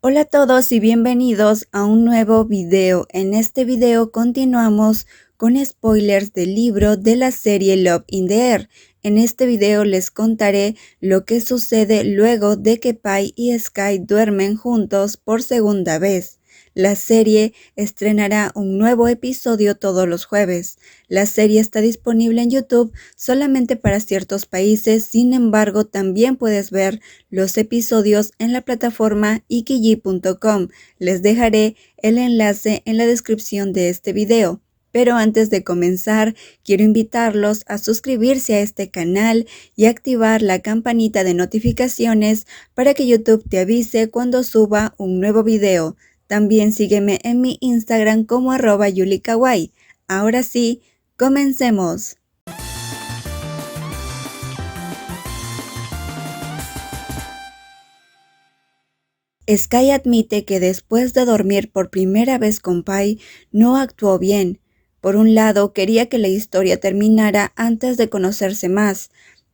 Hola a todos y bienvenidos a un nuevo video. En este video continuamos con spoilers del libro de la serie Love in the Air. En este video les contaré lo que sucede luego de que Pai y Sky duermen juntos por segunda vez. La serie estrenará un nuevo episodio todos los jueves. La serie está disponible en YouTube solamente para ciertos países, sin embargo también puedes ver los episodios en la plataforma ikiji.com. Les dejaré el enlace en la descripción de este video. Pero antes de comenzar, quiero invitarlos a suscribirse a este canal y activar la campanita de notificaciones para que YouTube te avise cuando suba un nuevo video. También sígueme en mi Instagram como @yulikawaii. Ahora sí, comencemos. Sky admite que después de dormir por primera vez con Pai, no actuó bien. Por un lado, quería que la historia terminara antes de conocerse más,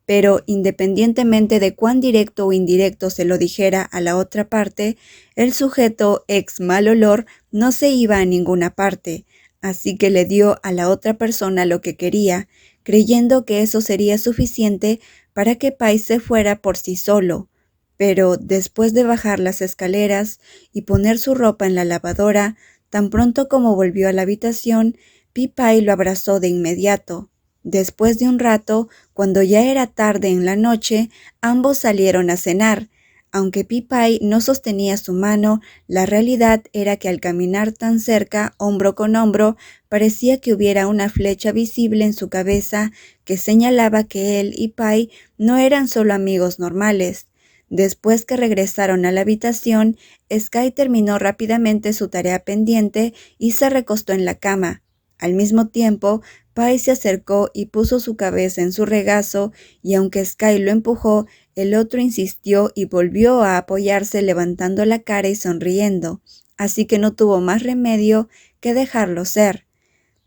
pero independientemente de cuán directo o indirecto se lo dijera a la otra parte, el sujeto ex mal olor no se iba a ninguna parte, así que le dio a la otra persona lo que quería, creyendo que eso sería suficiente para que Pai se fuera por sí solo. Pero después de bajar las escaleras y poner su ropa en la lavadora, tan pronto como volvió a la habitación, Pi-Pai lo abrazó de inmediato. Después de un rato, cuando ya era tarde en la noche, ambos salieron a cenar. Aunque Pi-Pai no sostenía su mano, la realidad era que al caminar tan cerca, hombro con hombro, parecía que hubiera una flecha visible en su cabeza que señalaba que él y Pai no eran solo amigos normales. Después que regresaron a la habitación, Sky terminó rápidamente su tarea pendiente y se recostó en la cama. Al mismo tiempo, Pai se acercó y puso su cabeza en su regazo, y aunque Sky lo empujó, el otro insistió y volvió a apoyarse levantando la cara y sonriendo, así que no tuvo más remedio que dejarlo ser.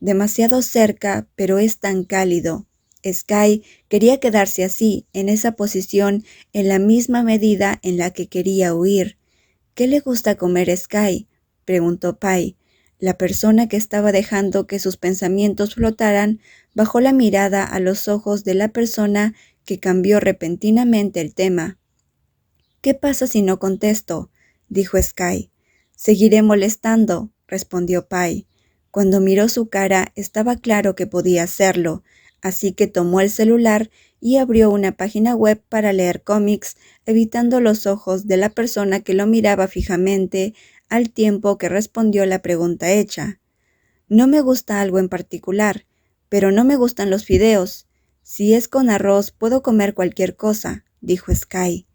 Demasiado cerca, pero es tan cálido. Sky quería quedarse así, en esa posición, en la misma medida en la que quería huir. ¿Qué le gusta comer Sky?, preguntó Pai. La persona que estaba dejando que sus pensamientos flotaran bajó la mirada a los ojos de la persona que cambió repentinamente el tema. ¿Qué pasa si no contesto?, dijo Sky. Seguiré molestando, respondió Pai. Cuando miró su cara, estaba claro que podía hacerlo, así que tomó el celular y abrió una página web para leer cómics, evitando los ojos de la persona que lo miraba fijamente al tiempo que respondió la pregunta hecha. No me gusta algo en particular, pero no me gustan los fideos. Si es con arroz, puedo comer cualquier cosa, dijo Sky.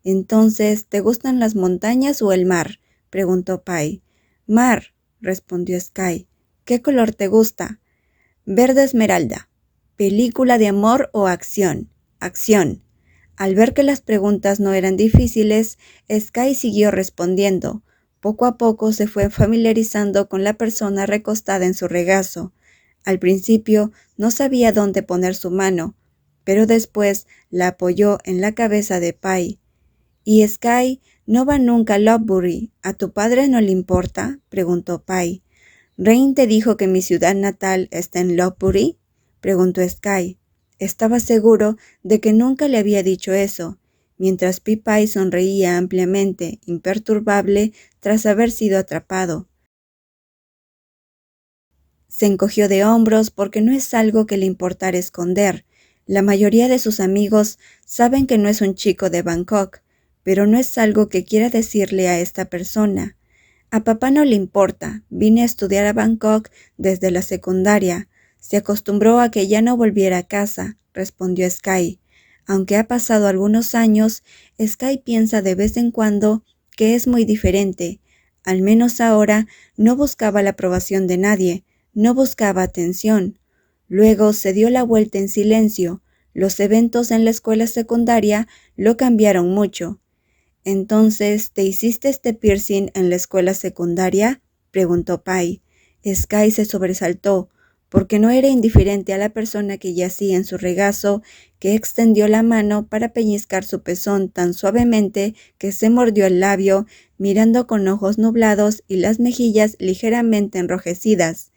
Entonces, ¿te gustan las montañas o el mar?, preguntó Pai. Mar, respondió Sky. ¿Qué color te gusta? Verde esmeralda. ¿Película de amor o acción? Acción. Al ver que las preguntas no eran difíciles, Sky siguió respondiendo. Poco a poco se fue familiarizando con la persona recostada en su regazo. Al principio no sabía dónde poner su mano, pero después la apoyó en la cabeza de Pai. ¿Y Sky no va nunca a Lovebury? ¿A tu padre no le importa?, preguntó Pai. ¿Rain te dijo que mi ciudad natal está en Lovebury?, preguntó Sky. Estaba seguro de que nunca le había dicho eso, mientras Pi-Pai sonreía ampliamente, imperturbable, tras haber sido atrapado. Se encogió de hombros porque no es algo que le importara esconder. La mayoría de sus amigos saben que no es un chico de Bangkok, pero no es algo que quiera decirle a esta persona. A papá no le importa, vine a estudiar a Bangkok desde la secundaria. Se acostumbró a que ya no volviera a casa, respondió Sky. Aunque ha pasado algunos años, Sky piensa de vez en cuando que es muy diferente. Al menos ahora no buscaba la aprobación de nadie, no buscaba atención. Luego se dio la vuelta en silencio. Los eventos en la escuela secundaria lo cambiaron mucho. «¿Entonces te hiciste este piercing en la escuela secundaria?», preguntó Pai. Sky se sobresaltó. porque no era indiferente a la persona que yacía en su regazo, que extendió la mano para pellizcar su pezón tan suavemente que se mordió el labio, mirando con ojos nublados y las mejillas ligeramente enrojecidas.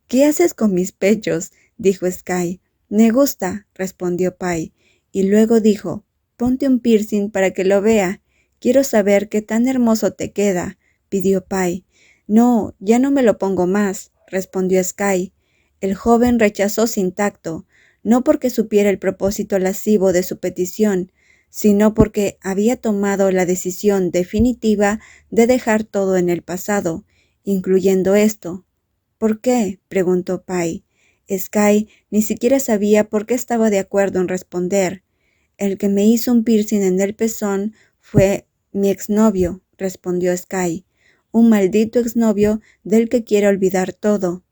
«¿Qué haces con mis pechos?», dijo Sky. «Me gusta», respondió Pie, y luego dijo: «Ponte un piercing para que lo vea. Quiero saber qué tan hermoso te queda», pidió Pie. «No, ya no me lo pongo más», respondió Sky. El joven rechazó sin tacto, no porque supiera el propósito lascivo de su petición, sino porque había tomado la decisión definitiva de dejar todo en el pasado, incluyendo esto. «¿Por qué?», preguntó Pie. Sky ni siquiera sabía por qué estaba de acuerdo en responder. «El que me hizo un piercing en el pezón fue mi exnovio», respondió Sky. «Un maldito exnovio del que quiero olvidar todo».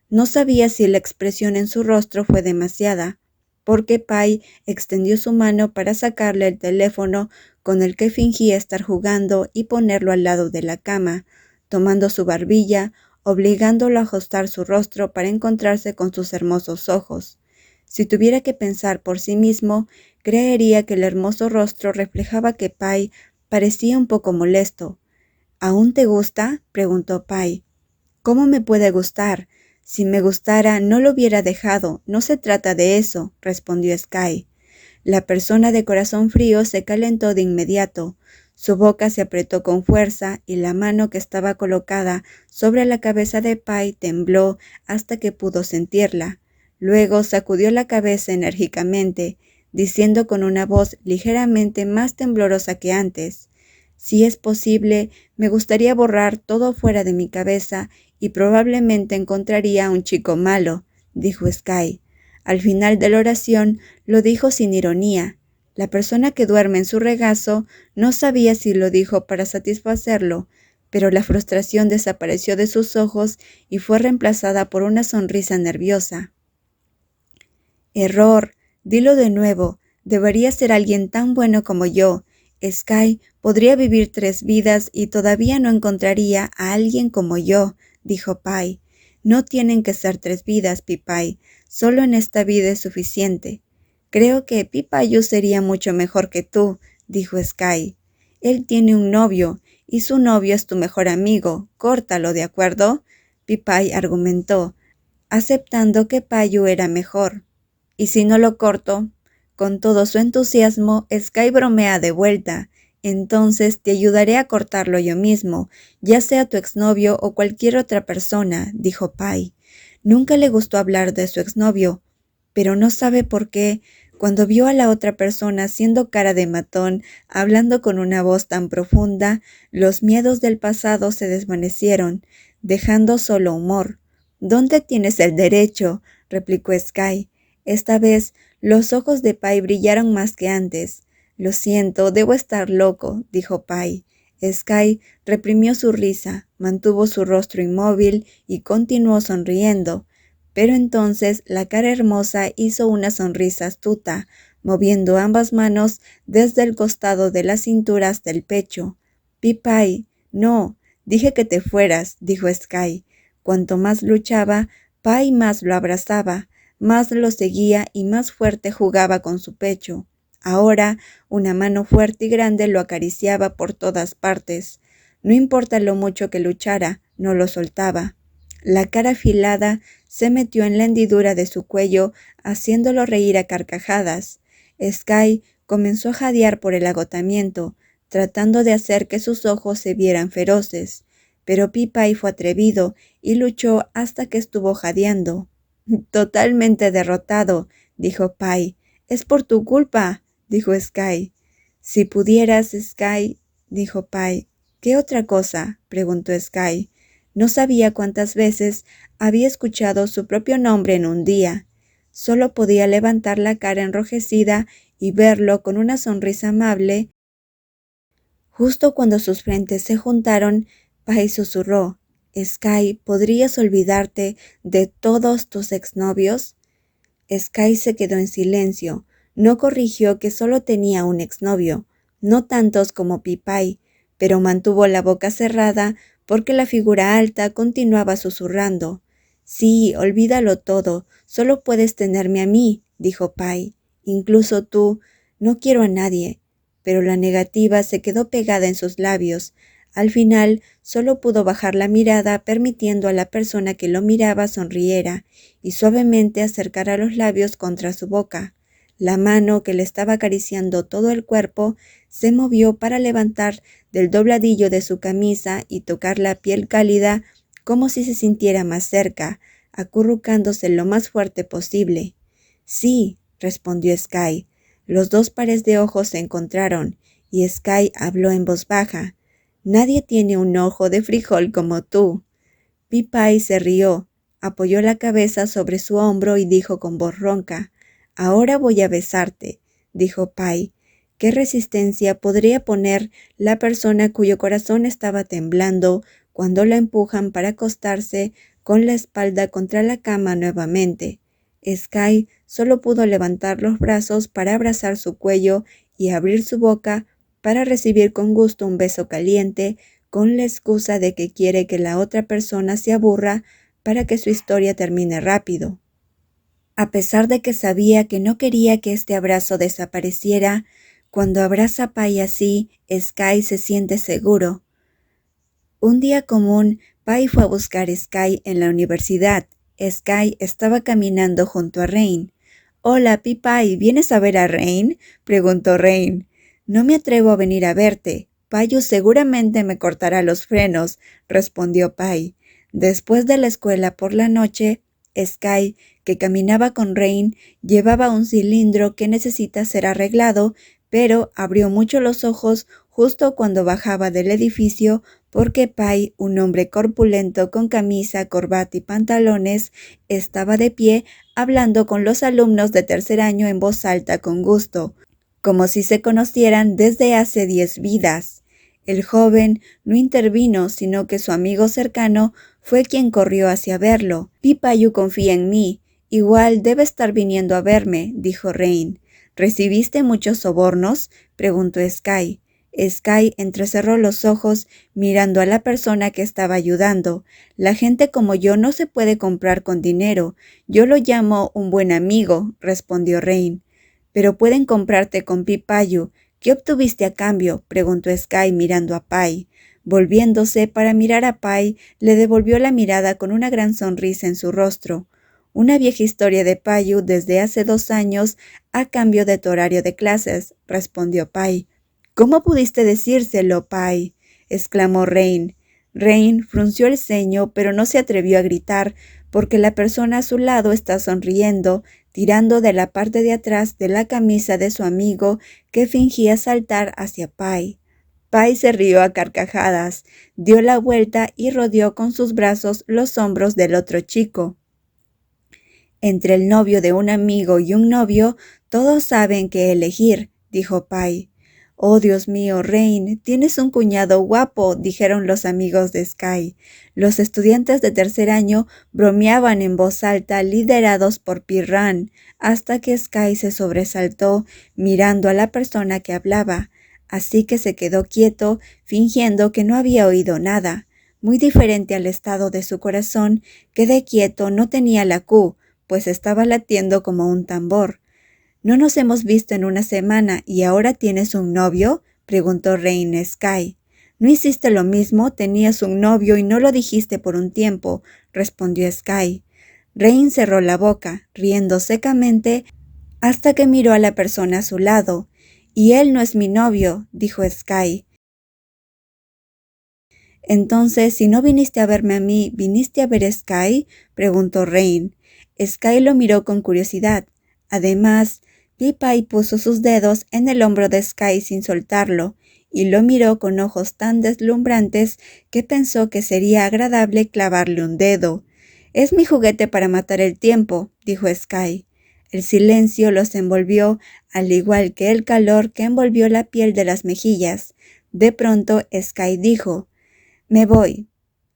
No sabía si la expresión en su rostro fue demasiada, porque Pie extendió su mano para sacarle el teléfono con el que fingía estar jugando y ponerlo al lado de la cama, tomando su barbilla, obligándolo a ajustar su rostro para encontrarse con sus hermosos ojos. Si tuviera que pensar por sí mismo, creería que el hermoso rostro reflejaba que Pie parecía un poco molesto. «¿Aún te gusta?», preguntó Pie. «¿Cómo me puede gustar? Si me gustara, no lo hubiera dejado. No se trata de eso», respondió Sky. La persona de corazón frío se calentó de inmediato. Su boca se apretó con fuerza y la mano que estaba colocada sobre la cabeza de Pie tembló hasta que pudo sentirla. Luego sacudió la cabeza enérgicamente, diciendo con una voz ligeramente más temblorosa que antes: «Si es posible, me gustaría borrar todo fuera de mi cabeza y probablemente encontraría a un chico malo», dijo Sky. Al final de la oración lo dijo sin ironía. La persona que duerme en su regazo no sabía si lo dijo para satisfacerlo, pero la frustración desapareció de sus ojos y fue reemplazada por una sonrisa nerviosa. «Error, dilo de nuevo, debería ser alguien tan bueno como yo. Sky podría vivir 3 vidas y todavía no encontraría a alguien como yo», dijo Pie. «No tienen que ser 3 vidas, Pie. Solo en esta vida es suficiente». «Creo que Pipayu sería mucho mejor que tú», dijo Sky. «Él tiene un novio, y su novio es tu mejor amigo. Córtalo, ¿de acuerdo?», Pie argumentó, aceptando que Payu era mejor. «¿Y si no lo corto?». Con todo su entusiasmo, Sky bromea de vuelta. «Entonces te ayudaré a cortarlo yo mismo, ya sea tu exnovio o cualquier otra persona», dijo Pie. Nunca le gustó hablar de su exnovio, pero no sabe por qué, cuando vio a la otra persona haciendo cara de matón, hablando con una voz tan profunda, los miedos del pasado se desvanecieron, dejando solo humor. «¿Dónde tienes el derecho?», replicó Sky. Esta vez, los ojos de Pie brillaron más que antes. «Lo siento, debo estar loco», dijo Pie. Sky reprimió su risa, mantuvo su rostro inmóvil y continuó sonriendo. Pero entonces la cara hermosa hizo una sonrisa astuta, moviendo ambas manos desde el costado de la cintura hasta el pecho. «Pie, no, dije que te fueras», dijo Sky. Cuanto más luchaba, Pie más lo abrazaba, más lo seguía y más fuerte jugaba con su pecho. Ahora, una mano fuerte y grande lo acariciaba por todas partes. No importa lo mucho que luchara, no lo soltaba. La cara afilada se metió en la hendidura de su cuello, haciéndolo reír a carcajadas. Sky comenzó a jadear por el agotamiento, tratando de hacer que sus ojos se vieran feroces. Pero Pie fue atrevido y luchó hasta que estuvo jadeando. «Totalmente derrotado», dijo Pie. «Es por tu culpa», dijo Sky. «Si pudieras, Sky», dijo Pie. «¿Qué otra cosa?», preguntó Sky. No sabía cuántas veces había escuchado su propio nombre en un día. Solo podía levantar la cara enrojecida y verlo con una sonrisa amable. Justo cuando sus frentes se juntaron, Pie susurró: «Sky, ¿podrías olvidarte de todos tus exnovios?». Sky se quedó en silencio. No corrigió que solo tenía un exnovio, no tantos como Pie, pero mantuvo la boca cerrada porque la figura alta continuaba susurrando: Sí, olvídalo todo, solo puedes tenerme a mí, dijo Pai. Incluso tú, no quiero a nadie. Pero la negativa se quedó pegada en sus labios. Al final, solo pudo bajar la mirada permitiendo a la persona que lo miraba sonriera y suavemente acercara los labios contra su boca. La mano que le estaba acariciando todo el cuerpo se movió para levantar del dobladillo de su camisa y tocar la piel cálida como si se sintiera más cerca, acurrucándose lo más fuerte posible. Sí, respondió Sky. Los dos pares de ojos se encontraron, y Sky habló en voz baja. Nadie tiene un ojo de frijol como tú. Pi-Pai se rió, apoyó la cabeza sobre su hombro y dijo con voz ronca, «Ahora voy a besarte», dijo Pai. ¿Qué resistencia podría poner la persona cuyo corazón estaba temblando cuando la empujan para acostarse con la espalda contra la cama nuevamente? Sky solo pudo levantar los brazos para abrazar su cuello y abrir su boca para recibir con gusto un beso caliente, con la excusa de que quiere que la otra persona se aburra para que su historia termine rápido. A pesar de que sabía que no quería que este abrazo desapareciera, cuando abraza a Pai así, Sky se siente seguro. Un día común, Pai fue a buscar a Sky en la universidad. Sky estaba caminando junto a Rain. «Hola, Pi-Pai, ¿vienes a ver a Rain?», preguntó Rain. «No me atrevo a venir a verte. Payu seguramente me cortará los frenos», respondió Pai. Después de la escuela por la noche, Sky, que caminaba con Rain, llevaba un cilindro que necesita ser arreglado, pero abrió mucho los ojos justo cuando bajaba del edificio porque Pai, un hombre corpulento con camisa, corbata y pantalones, estaba de pie hablando con los alumnos de tercer año en voz alta con gusto, como si se conocieran desde hace 10 vidas. El joven no intervino, sino que su amigo cercano fue quien corrió hacia verlo. «Pi-Payu confía en mí. Igual debe estar viniendo a verme», dijo Rain. «¿Recibiste muchos sobornos?», preguntó Sky. Sky entrecerró los ojos mirando a la persona que estaba ayudando. «La gente como yo no se puede comprar con dinero. Yo lo llamo un buen amigo», respondió Rain. «Pero pueden comprarte con Pi-Payu. ¿Qué obtuviste a cambio?», preguntó Sky mirando a Pai. Volviéndose para mirar a Pai, le devolvió la mirada con una gran sonrisa en su rostro. «Una vieja historia de Payu desde hace 2 años a cambio de tu horario de clases», respondió Pai. «¿Cómo pudiste decírselo, Pai?», exclamó Rain. Rain frunció el ceño, pero no se atrevió a gritar, porque la persona a su lado está sonriendo, tirando de la parte de atrás de la camisa de su amigo que fingía saltar hacia Pai. Pai se rió a carcajadas, dio la vuelta y rodeó con sus brazos los hombros del otro chico. «Entre el novio de un amigo y un novio, todos saben qué elegir», dijo Pai. «Oh, Dios mío, Rain, tienes un cuñado guapo», dijeron los amigos de Sky. Los estudiantes de tercer año bromeaban en voz alta, liderados por Pirran, hasta que Sky se sobresaltó mirando a la persona que hablaba. Así que se quedó quieto, fingiendo que no había oído nada. Muy diferente al estado de su corazón, que de quieto no tenía la Q, pues estaba latiendo como un tambor. «¿No nos hemos visto en una semana y ahora tienes un novio?», preguntó Rain a Sky. «¿No hiciste lo mismo? Tenías un novio y no lo dijiste por un tiempo», respondió Sky. Rain cerró la boca, riendo secamente, hasta que miró a la persona a su lado. «Y él no es mi novio», dijo Sky. «Entonces, si no viniste a verme a mí, ¿viniste a ver a Sky?», preguntó Rain. Sky lo miró con curiosidad. Además, Pi-Pai puso sus dedos en el hombro de Sky sin soltarlo, y lo miró con ojos tan deslumbrantes que pensó que sería agradable clavarle un dedo. «Es mi juguete para matar el tiempo», dijo Sky. El silencio los envolvió, al igual que el calor que envolvió la piel de las mejillas. De pronto, Sky dijo: «Me voy».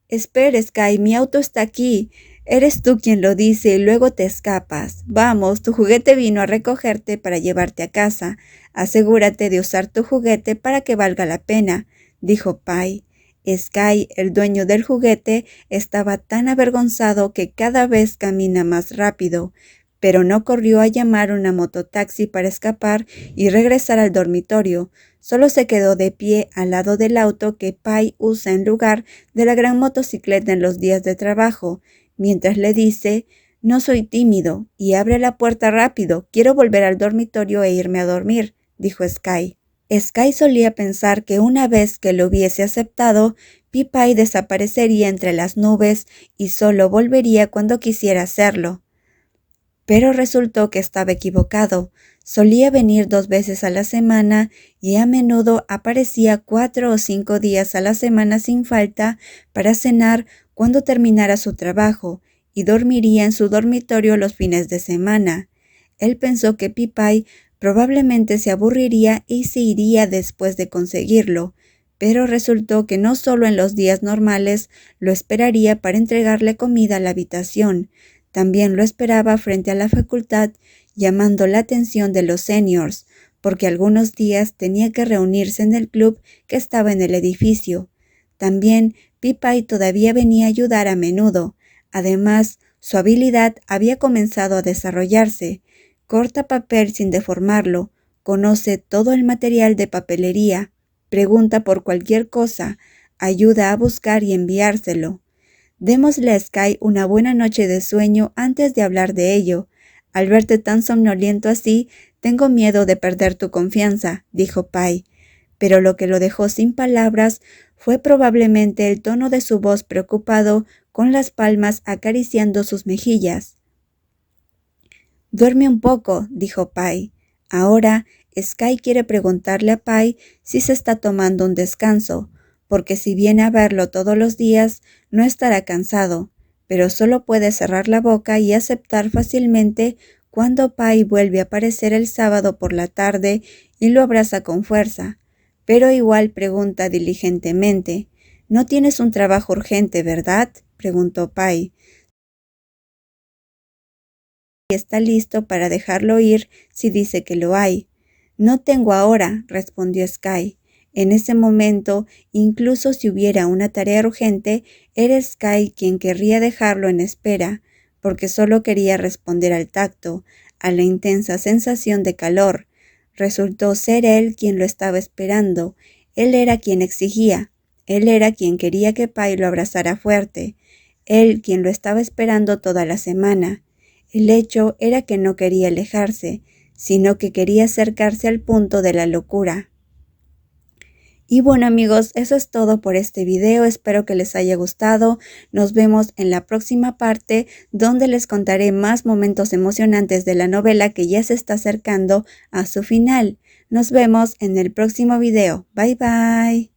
«Espera, Sky, mi auto está aquí. Eres tú quien lo dice y luego te escapas. Vamos, tu juguete vino a recogerte para llevarte a casa. Asegúrate de usar tu juguete para que valga la pena», dijo Pai. Sky, el dueño del juguete, estaba tan avergonzado que cada vez camina más rápido, pero no corrió a llamar una mototaxi para escapar y regresar al dormitorio. Solo se quedó de pie al lado del auto que Pai usa en lugar de la gran motocicleta en los días de trabajo, mientras le dice: «No soy tímido, y abre la puerta rápido, quiero volver al dormitorio e irme a dormir», dijo Sky. Sky solía pensar que una vez que lo hubiese aceptado, Pi-Pai desaparecería entre las nubes y solo volvería cuando quisiera hacerlo. Pero resultó que estaba equivocado. Solía venir 2 veces a la semana y a menudo aparecía 4 o 5 días a la semana sin falta para cenar cuando terminara su trabajo y dormiría en su dormitorio los fines de semana. Él pensó que Pi-Pai probablemente se aburriría y se iría después de conseguirlo, pero resultó que no solo en los días normales lo esperaría para entregarle comida a la habitación, también lo esperaba frente a la facultad, llamando la atención de los seniors, porque algunos días tenía que reunirse en el club que estaba en el edificio. También Pi-Pai todavía venía a ayudar a menudo. Además, su habilidad había comenzado a desarrollarse. Corta papel sin deformarlo, conoce todo el material de papelería, pregunta por cualquier cosa, ayuda a buscar y enviárselo. Démosle a Sky una buena noche de sueño antes de hablar de ello. Al verte tan somnoliento así, tengo miedo de perder tu confianza, dijo Pai. Pero lo que lo dejó sin palabras fue probablemente el tono de su voz preocupado, con las palmas acariciando sus mejillas. «Duerme un poco», dijo Pai. Ahora, Sky quiere preguntarle a Pai si se está tomando un descanso, porque si viene a verlo todos los días, no estará cansado, pero solo puede cerrar la boca y aceptar fácilmente cuando Pai vuelve a aparecer el sábado por la tarde y lo abraza con fuerza. Pero igual pregunta diligentemente: «¿No tienes un trabajo urgente, verdad?», preguntó Pai. «Y está listo para dejarlo ir si dice que lo hay». «No tengo ahora», respondió Sky. En ese momento, incluso si hubiera una tarea urgente, era Sky quien querría dejarlo en espera, porque solo quería responder al tacto, a la intensa sensación de calor. Resultó ser él quien lo estaba esperando. Él era quien exigía. Él era quien quería que Pai lo abrazara fuerte. Él quien lo estaba esperando toda la semana. El hecho era que no quería alejarse, sino que quería acercarse al punto de la locura. Y bueno amigos, eso es todo por este video, espero que les haya gustado. Nos vemos en la próxima parte, donde les contaré más momentos emocionantes de la novela que ya se está acercando a su final. Nos vemos en el próximo video. Bye bye.